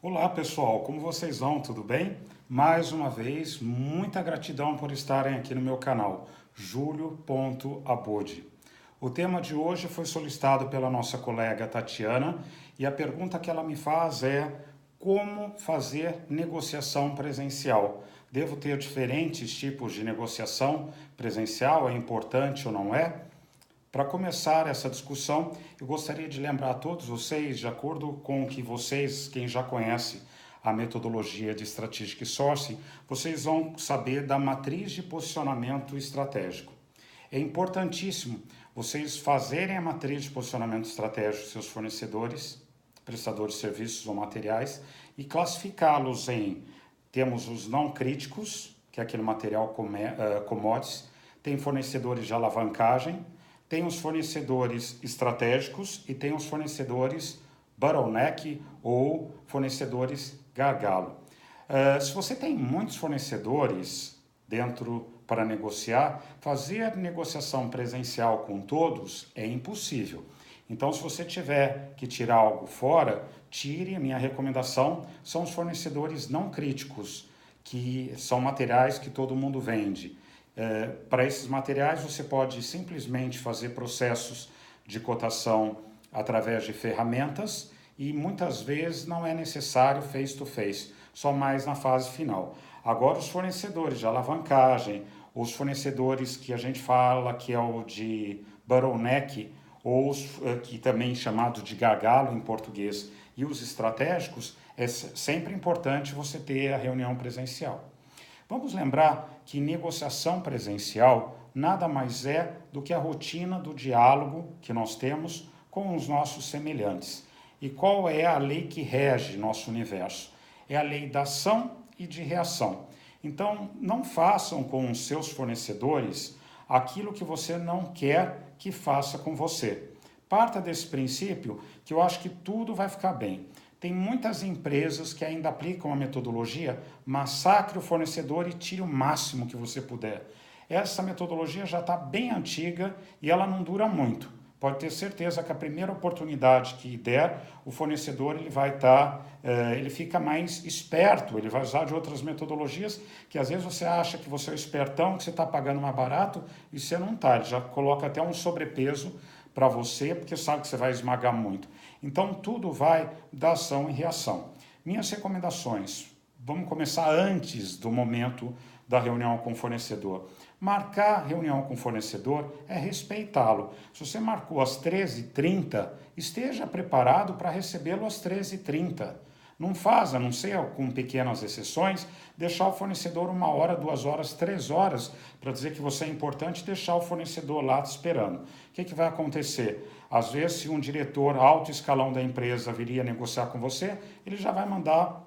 Olá pessoal, como vocês vão? Tudo bem? Mais uma vez, muita gratidão por estarem aqui no meu canal, julio.abode. O tema de hoje foi solicitado pela nossa colega Tatiana e a pergunta que ela me faz é como fazer negociação presencial? Devo ter diferentes tipos de negociação presencial? É importante ou não é? Para começar essa discussão, eu gostaria de lembrar a todos vocês, de acordo com o que vocês, quem já conhece a metodologia de Strategic Sourcing, vocês vão saber da matriz de posicionamento estratégico. É importantíssimo vocês fazerem a matriz de posicionamento estratégico dos seus fornecedores, prestadores de serviços ou materiais, e classificá-los em, temos os não críticos, que é aquele material commodities, tem fornecedores de alavancagem, tem os fornecedores estratégicos e tem os fornecedores bottleneck ou fornecedores gargalo. Se você tem muitos fornecedores dentro para negociar, fazer negociação presencial com todos é impossível. Então, se você tiver que tirar algo fora, tire. A minha recomendação são os fornecedores não críticos, que são materiais que todo mundo vende. Para esses materiais, você pode simplesmente fazer processos de cotação através de ferramentas e muitas vezes não é necessário face-to-face, só mais na fase final. Agora, os fornecedores de alavancagem, os fornecedores que a gente fala que é o de bottleneck, ou que também chamado de gargalo em português, e os estratégicos, é sempre importante você ter a reunião presencial. Vamos lembrar que negociação presencial nada mais é do que a rotina do diálogo que nós temos com os nossos semelhantes. E qual é a lei que rege nosso universo? É a lei da ação e de reação. Então, não façam com os seus fornecedores aquilo que você não quer que faça com você. Parta desse princípio que eu acho que tudo vai ficar bem. Tem muitas empresas que ainda aplicam a metodologia massacre o fornecedor e tire o máximo que você puder. Essa metodologia já está bem antiga e ela não dura muito. Pode ter certeza que a primeira oportunidade que der, o fornecedor ele vai estar, ele fica mais esperto, ele vai usar de outras metodologias que às vezes você acha que você é o espertão, que você está pagando mais barato e você não está. Ele já coloca até um sobrepeso para você, porque sabe que você vai esmagar muito. Então, tudo vai da ação e reação. Minhas recomendações, vamos começar antes do momento da reunião com o fornecedor. Marcar reunião com o fornecedor é respeitá-lo. Se você marcou às 13h30, esteja preparado para recebê-lo às 13h30. Não faz, a não ser com pequenas exceções, deixar o fornecedor 1 hora, 2 horas, 3 horas, para dizer que você é importante, deixar o fornecedor lá te esperando. O que vai acontecer? Às vezes, se um diretor alto escalão da empresa viria negociar com você, ele já vai mandar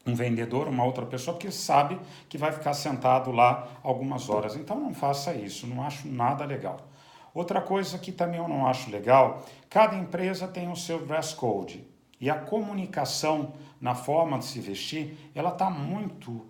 um vendedor, uma outra pessoa, porque sabe que vai ficar sentado lá algumas horas. Então não faça isso, não acho nada legal. Outra coisa que também eu não acho legal, cada empresa tem o seu dress code. E a comunicação na forma de se vestir, ela está muito...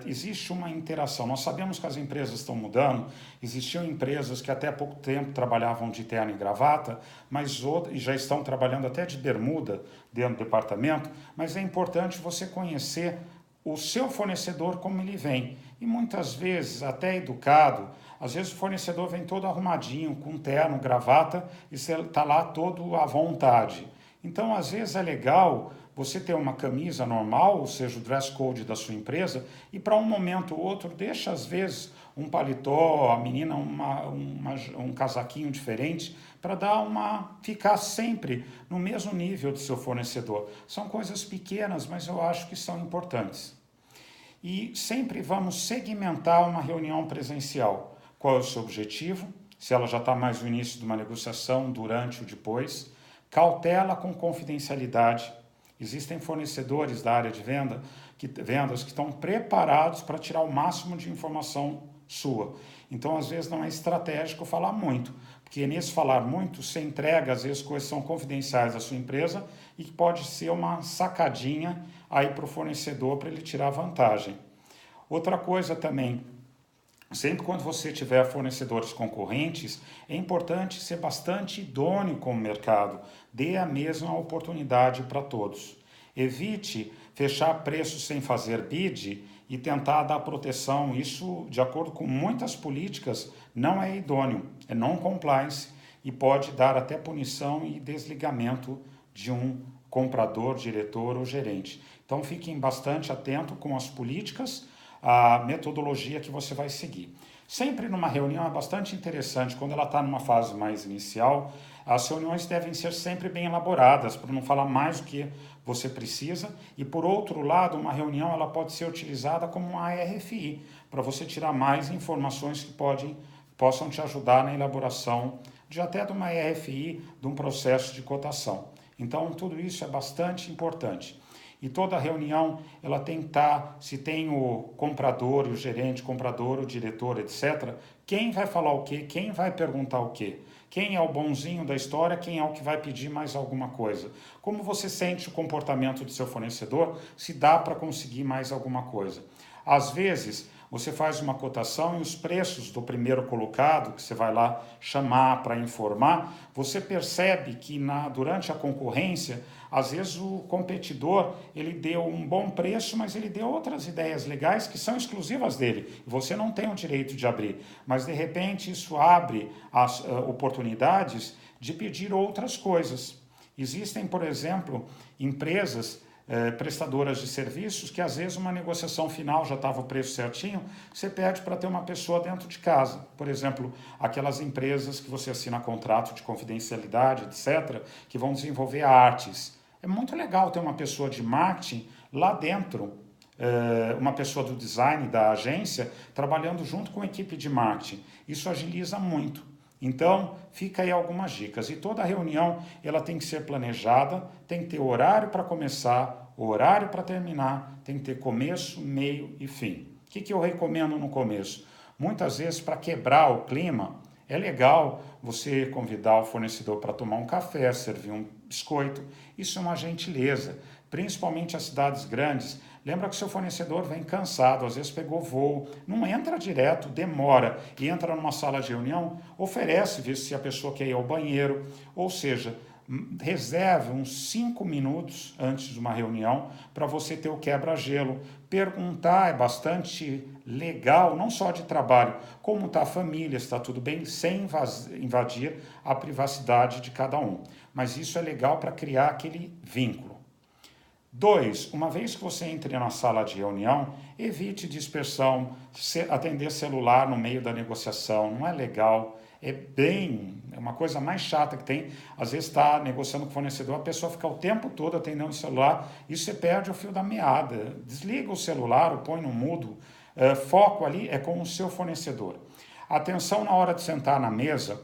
existe uma interação. Nós sabemos que as empresas estão mudando. Existiam empresas que até há pouco tempo trabalhavam de terno e gravata, mas e já estão trabalhando até de bermuda dentro do departamento. Mas é importante você conhecer o seu fornecedor, como ele vem. E muitas vezes, até educado, às vezes o fornecedor vem todo arrumadinho, com terno, gravata, e você está lá todo à vontade. Então, às vezes é legal você ter uma camisa normal, ou seja, o dress code da sua empresa, e para um momento ou outro, deixa às vezes um paletó, a menina um casaquinho diferente, para ficar sempre no mesmo nível do seu fornecedor. São coisas pequenas, mas eu acho que são importantes. E sempre vamos segmentar uma reunião presencial. Qual é o seu objetivo? Se ela já está mais no início de uma negociação, durante ou depois. Cautela com confidencialidade. Existem fornecedores da área de vendas que estão preparados para tirar o máximo de informação sua. Então, às vezes, não é estratégico falar muito, porque nesse falar muito, você entrega, às vezes, coisas que são confidenciais da sua empresa e que pode ser uma sacadinha aí para o fornecedor para ele tirar vantagem. Outra coisa também, sempre quando você tiver fornecedores concorrentes, é importante ser bastante idôneo com o mercado. Dê a mesma oportunidade para todos. Evite fechar preço sem fazer bid e tentar dar proteção. Isso, de acordo com muitas políticas, não é idôneo, é non-compliance e pode dar até punição e desligamento de um comprador, diretor ou gerente. Então fiquem bastante atentos com as políticas, a metodologia que você vai seguir. Sempre numa reunião é bastante interessante, quando ela está numa fase mais inicial, as reuniões devem ser sempre bem elaboradas, para não falar mais do que você precisa. E por outro lado, uma reunião ela pode ser utilizada como uma ARFI, para você tirar mais informações que possam te ajudar na elaboração de até de uma ARFI, de um processo de cotação. Então, tudo isso é bastante importante. E toda reunião, ela tem que estar, se tem o comprador e o gerente, comprador, o diretor, etc., quem vai falar o quê, quem vai perguntar o quê? Quem é o bonzinho da história, quem é o que vai pedir mais alguma coisa? Como você sente o comportamento do seu fornecedor, se dá para conseguir mais alguma coisa? Às vezes, você faz uma cotação e os preços do primeiro colocado, que você vai lá chamar para informar, você percebe que durante a concorrência, às vezes o competidor ele deu um bom preço, mas ele deu outras ideias legais que são exclusivas dele. Você não tem o direito de abrir, mas de repente isso abre as oportunidades de pedir outras coisas. Existem, por exemplo, empresas prestadoras de serviços que às vezes uma negociação final já estava o preço certinho, você pede para ter uma pessoa dentro de casa. Por exemplo, aquelas empresas que você assina contrato de confidencialidade, etc., que vão desenvolver artes. É muito legal ter uma pessoa de marketing lá dentro, uma pessoa do design da agência trabalhando junto com a equipe de marketing. Isso agiliza muito. Então, fica aí algumas dicas. E toda reunião ela tem que ser planejada, tem que ter horário para começar, horário para terminar, tem que ter começo, meio e fim. O que eu recomendo no começo? Muitas vezes, para quebrar o clima, é legal você convidar o fornecedor para tomar um café, servir um biscoito. Isso é uma gentileza, principalmente as cidades grandes. Lembra que seu fornecedor vem cansado, às vezes pegou voo, não entra direto, demora e entra numa sala de reunião, oferece, vê se a pessoa quer ir ao banheiro, ou seja, reserve uns 5 minutos antes de uma reunião para você ter o quebra-gelo. Perguntar é bastante legal, não só de trabalho, como está a família, está tudo bem, sem invadir a privacidade de cada um. Mas isso é legal para criar aquele vínculo. 2, uma vez que você entre na sala de reunião, evite dispersão, atender celular no meio da negociação, não é legal, é uma coisa mais chata que tem. Às vezes está negociando com o fornecedor, a pessoa fica o tempo todo atendendo o celular e você perde o fio da meada. Desliga o celular ou põe no mudo, foco ali é com o seu fornecedor. Atenção na hora de sentar na mesa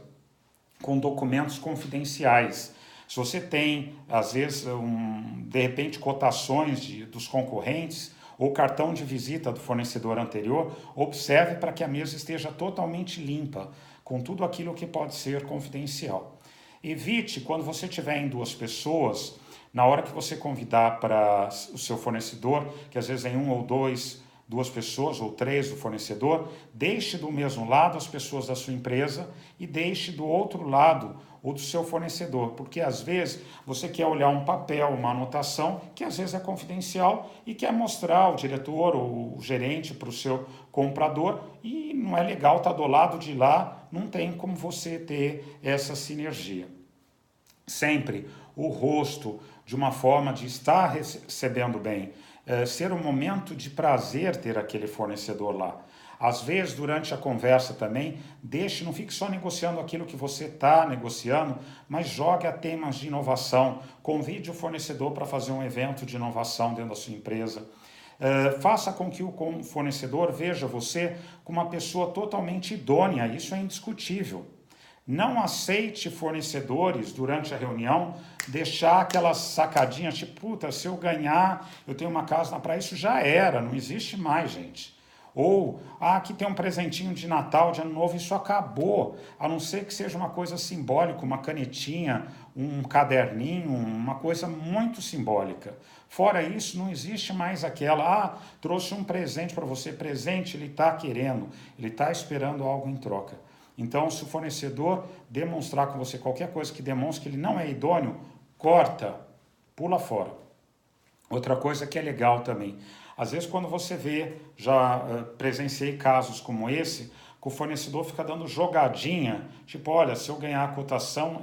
com documentos confidenciais. Se você tem, às vezes, de repente, cotações dos concorrentes ou cartão de visita do fornecedor anterior, observe para que a mesa esteja totalmente limpa, com tudo aquilo que pode ser confidencial. Evite, quando você estiver em 2 pessoas, na hora que você convidar para o seu fornecedor, que às vezes é 1 ou 2 pessoas ou 3 do fornecedor, deixe do mesmo lado as pessoas da sua empresa e deixe do outro lado o do seu fornecedor, porque às vezes você quer olhar um papel, uma anotação, que às vezes é confidencial e quer mostrar ao diretor ou o gerente para o seu comprador e não é legal estar do lado de lá, não tem como você ter essa sinergia. Sempre o rosto de uma forma de estar recebendo bem, ser um momento de prazer ter aquele fornecedor lá. Às vezes, durante a conversa também, não fique só negociando aquilo que você está negociando, mas jogue a temas de inovação, convide o fornecedor para fazer um evento de inovação dentro da sua empresa. Faça com que o fornecedor veja você como uma pessoa totalmente idônea, isso é indiscutível. Não aceite fornecedores durante a reunião deixar aquelas sacadinhas tipo, puta, se eu ganhar, eu tenho uma casa na praia, isso já era, não existe mais, gente. Ou, aqui tem um presentinho de Natal, de Ano Novo, isso acabou, a não ser que seja uma coisa simbólica, uma canetinha, um caderninho, uma coisa muito simbólica. Fora isso, não existe mais aquela, trouxe um presente para você, presente, ele está querendo, ele está esperando algo em troca. Então, se o fornecedor demonstrar com você qualquer coisa que demonstre que ele não é idôneo, corta, pula fora. Outra coisa que é legal também, às vezes quando você vê, já presenciei casos como esse, que o fornecedor fica dando jogadinha, tipo, olha, se eu ganhar a cotação,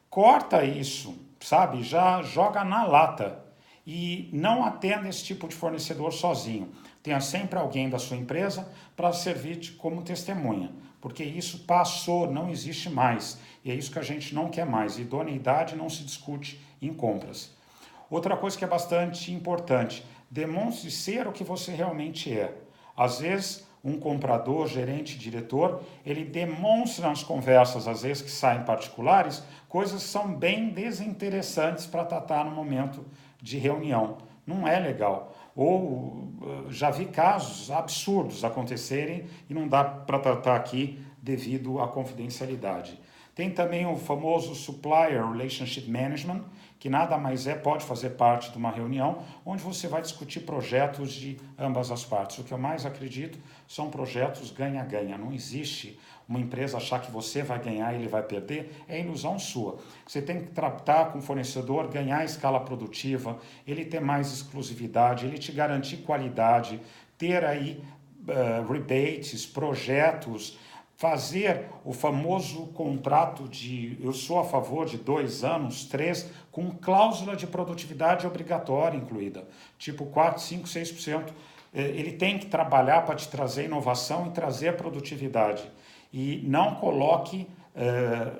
corta isso, sabe? Já joga na lata. E não atenda esse tipo de fornecedor sozinho. Tenha sempre alguém da sua empresa para servir como testemunha, porque isso passou, não existe mais. E é isso que a gente não quer mais. Idoneidade não se discute em compras. Outra coisa que é bastante importante, demonstre ser o que você realmente é. Às vezes, um comprador, gerente, diretor, ele demonstra nas conversas, às vezes que saem particulares, coisas que são bem desinteressantes para tratar no momento de reunião. Não é legal. Ou já vi casos absurdos acontecerem e não dá para tratar aqui devido à confidencialidade. Tem também o famoso Supplier Relationship Management, que nada mais é, pode fazer parte de uma reunião onde você vai discutir projetos de ambas as partes. O que eu mais acredito são projetos ganha-ganha. Não existe uma empresa achar que você vai ganhar e ele vai perder, é ilusão sua. Você tem que tratar com o fornecedor, ganhar escala produtiva, ele ter mais exclusividade, ele te garantir qualidade, ter aí rebates, projetos, fazer o famoso contrato de, eu sou a favor de 2 anos, 3, com cláusula de produtividade obrigatória incluída, tipo 4, 5, 6%. Ele tem que trabalhar para te trazer inovação e trazer produtividade. E não coloque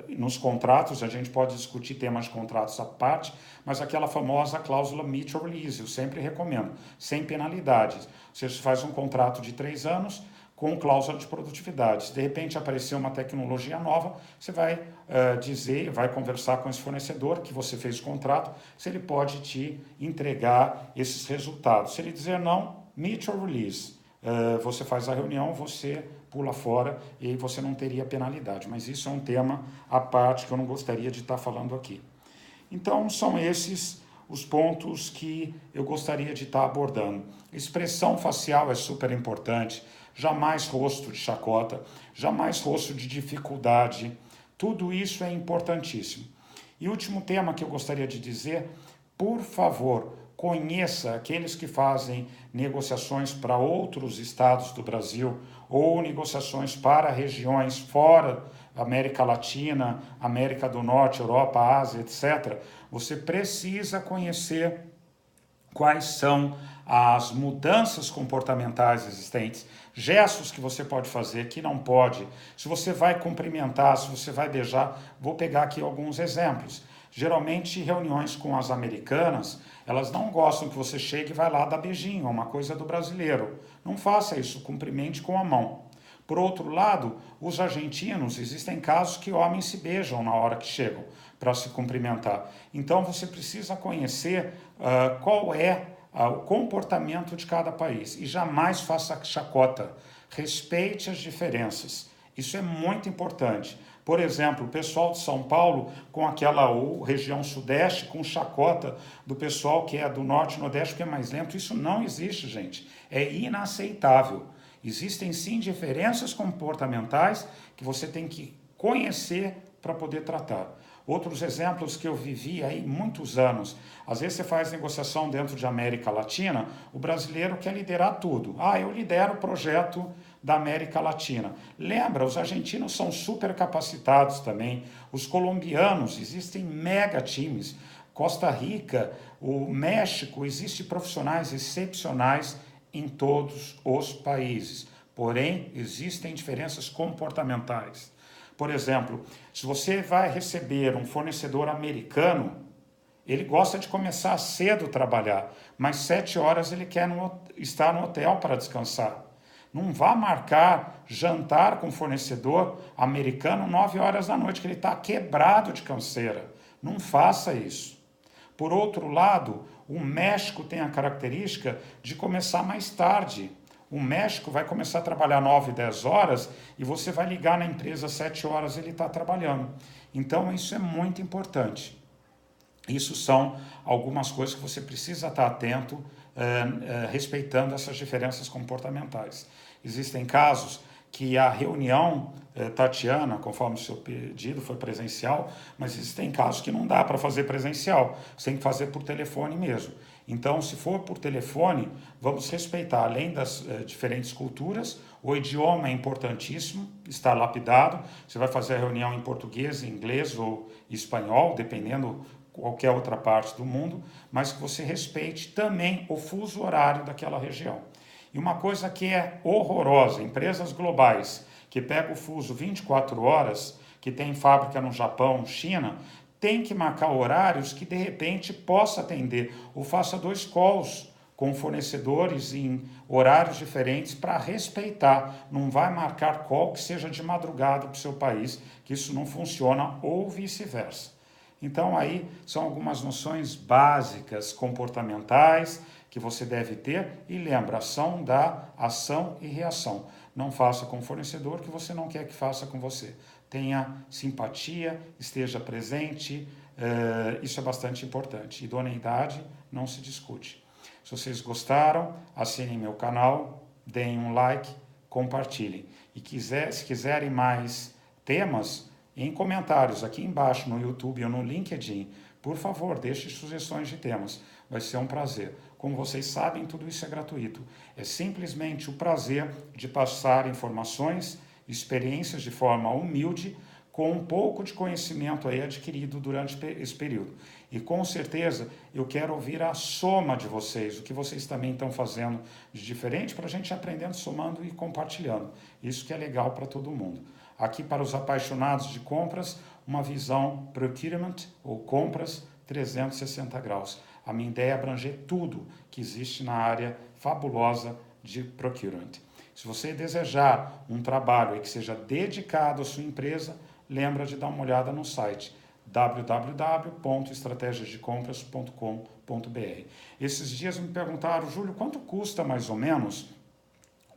nos contratos, a gente pode discutir temas de contratos à parte, mas aquela famosa cláusula mutual release, eu sempre recomendo, sem penalidades. Você faz um contrato de 3 anos, com cláusula de produtividade. Se de repente aparecer uma tecnologia nova, você vai dizer, vai conversar com esse fornecedor que você fez o contrato, se ele pode te entregar esses resultados. Se ele dizer não, mutual release. Você faz a reunião, você pula fora e aí você não teria penalidade. Mas isso é um tema à parte que eu não gostaria de estar falando aqui. Então, são esses os pontos que eu gostaria de estar abordando. Expressão facial é super importante, jamais rosto de chacota, jamais rosto de dificuldade, tudo isso é importantíssimo. E o último tema que eu gostaria de dizer, por favor, conheça aqueles que fazem negociações para outros estados do Brasil ou negociações para regiões fora América Latina, América do Norte, Europa, Ásia, etc. Você precisa conhecer quais são as mudanças comportamentais existentes, gestos que você pode fazer, que não pode, se você vai cumprimentar, se você vai beijar. Vou pegar aqui alguns exemplos. Geralmente, reuniões com as americanas, elas não gostam que você chegue e vai lá dar beijinho, é uma coisa do brasileiro. Não faça isso, cumprimente com a mão. Por outro lado, os argentinos, existem casos que homens se beijam na hora que chegam para se cumprimentar. Então você precisa conhecer qual é o comportamento de cada país e jamais faça chacota. Respeite as diferenças. Isso é muito importante. Por exemplo, o pessoal de São Paulo com aquela ou região sudeste com chacota do pessoal que é do norte e nordeste que é mais lento. Isso não existe, gente. É inaceitável. Existem sim diferenças comportamentais que você tem que conhecer para poder tratar. Outros exemplos que eu vivi aí muitos anos. Às vezes você faz negociação dentro de América Latina, o brasileiro quer liderar tudo. Eu lidero o projeto da América Latina. Lembra, os argentinos são super capacitados também. Os colombianos, existem mega times. Costa Rica, o México, existem profissionais excepcionais em todos os países. Porém, existem diferenças comportamentais. Por exemplo, se você vai receber um fornecedor americano, ele gosta de começar cedo a trabalhar, mas 7 horas ele quer estar no hotel para descansar. Não vá marcar jantar com o fornecedor americano 9 horas da noite, que ele está quebrado de canseira. Não faça isso. Por outro lado, o México tem a característica de começar mais tarde. O México vai começar a trabalhar 9, 10 horas e você vai ligar na empresa às 7 horas e ele está trabalhando. Então, isso é muito importante. Isso são algumas coisas que você precisa estar atento, respeitando essas diferenças comportamentais. Existem casos que a reunião, Tatiana, conforme o seu pedido, foi presencial, mas existem casos que não dá para fazer presencial, você tem que fazer por telefone mesmo. Então, se for por telefone, vamos respeitar, além das diferentes culturas, o idioma é importantíssimo, está lapidado. Você vai fazer a reunião em português, inglês ou espanhol, dependendo qualquer outra parte do mundo, mas que você respeite também o fuso horário daquela região. E uma coisa que é horrorosa, empresas globais que pegam o fuso 24 horas, que tem fábrica no Japão, China, tem que marcar horários que de repente possa atender, ou faça 2 calls com fornecedores em horários diferentes para respeitar. Não vai marcar call que seja de madrugada para o seu país, que isso não funciona, ou vice-versa. Então aí são algumas noções básicas comportamentais que você deve ter, e lembra, ação dá ação e reação. Não faça com o fornecedor que você não quer que faça com você. Tenha simpatia, esteja presente, isso é bastante importante. Idoneidade não se discute. Se vocês gostaram, assinem meu canal, deem um like, compartilhem. E se quiserem mais temas, em comentários aqui embaixo no YouTube ou no LinkedIn, por favor, deixe sugestões de temas. Vai ser um prazer. Como vocês sabem, tudo isso é gratuito. É simplesmente o prazer de passar informações, experiências de forma humilde, com um pouco de conhecimento aí adquirido durante esse período. E com certeza eu quero ouvir a soma de vocês, o que vocês também estão fazendo de diferente, para a gente ir aprendendo, somando e compartilhando. Isso que é legal para todo mundo. Aqui, para os apaixonados de compras, uma visão procurement ou compras 360 graus. A minha ideia é abranger tudo que existe na área fabulosa de procurement. Se você desejar um trabalho que seja dedicado à sua empresa, lembra de dar uma olhada no site www.estrategiasdecompras.com.br. Esses dias me perguntaram, Júlio, quanto custa mais ou menos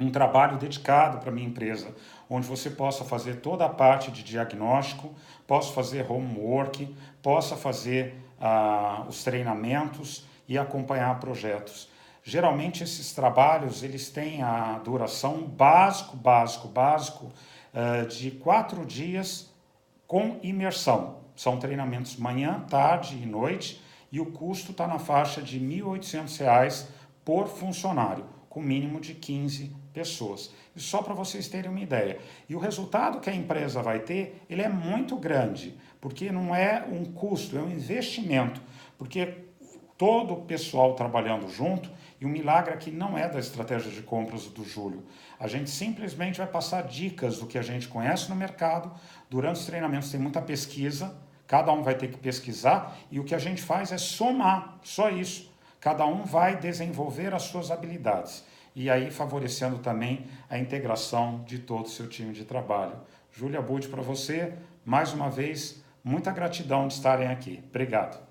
um trabalho dedicado para a minha empresa, onde você possa fazer toda a parte de diagnóstico, possa fazer homework, possa fazer os treinamentos e acompanhar projetos. Geralmente esses trabalhos eles têm a duração básico de 4 dias com imersão. São treinamentos manhã, tarde e noite, e o custo está na faixa de R$ 1.800 por funcionário, com mínimo de 15 pessoas. E só para vocês terem uma ideia. E o resultado que a empresa vai ter, ele é muito grande, porque não é um custo, é um investimento, porque todo o pessoal trabalhando junto, e o milagre aqui não é da estratégia de compras do Júlio. A gente simplesmente vai passar dicas do que a gente conhece no mercado. Durante os treinamentos tem muita pesquisa, cada um vai ter que pesquisar, e o que a gente faz é somar, só isso. Cada um vai desenvolver as suas habilidades, e aí favorecendo também a integração de todo o seu time de trabalho. Júlia Budi para você, mais uma vez, muita gratidão de estarem aqui. Obrigado.